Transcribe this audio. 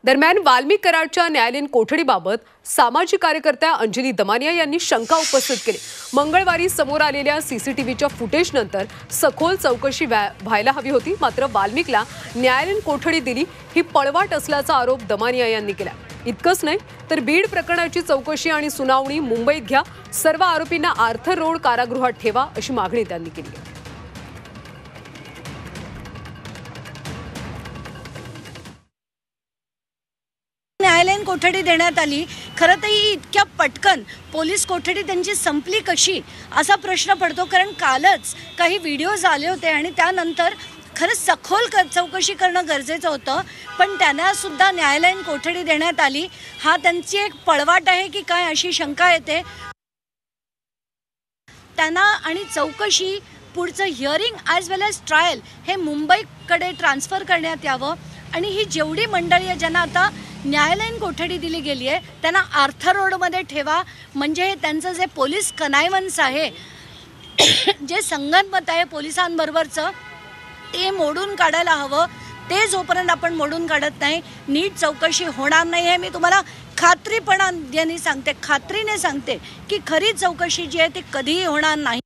दरम्यान वाल्मिक कराडच्या न्यायालयीन कोठडीबाबत सामाजिक कार्यकर्त्या अंजली दमानिया यांनी शंका उपस्थित केली। मंगळवारी समोर आलेल्या सीसीटीव्हीच्या फुटेजनंतर सखोल चौकशी व्हायला हवी होती, मात्र वाल्मिकला न्यायालयीन कोठडी दिली ही पळवाट असल्याचा आरोप दमानिया यांनी केला। इतकंच नाही तर बीड प्रकरणाची चौकशी आणि सुनावणी मुंबईत घ्या, सर्व आरोपींना आर्थर रोड कारागृहात ठेवा अशी मागणी त्यांनी केली आहे। न्यायालयीन कोठडी देण्यात आली, खरं तर ही इतक्या पटकन पोलीस कोठडी त्यांची संपली कशी असा प्रश्न पडतो। कारण कालच काही व्हिडिओज आले होते आणि त्यानंतर खरंच सखोल चौकशी करणं गरजेचं होतं, पण त्यांना सुद्धा न्यायालयीन कोठडी देण्यात आली। हा त्यांची एक पळवाट आहे की काय अशी शंका येते त्यांना। आणि चौकशी पुढचं हिअरिंग ॲज वेल एज ट्रायल हे मुंबईकडे ट्रान्सफर करण्यात यावं आणि ही जेवढी मंडळी आहे ज्यांना आता न्यायालयीन कोठडी दिली गेली आहे त्यांना आर्थर रोडमध्ये ठेवा, म्हणजे त्यांचं जे पोलीस कनायवन्स आहे, जे संगनमत आहे पोलिसांबरोबरचं, ते मोडून काढायला हवं। ते जोपर्यंत आपण मोडून काढत नाही नीट चौकशी होणार नाही हे मी तुम्हाला खात्रीने सांगते की खरी चौकशी जी आहे ती कधीही होणार नाही।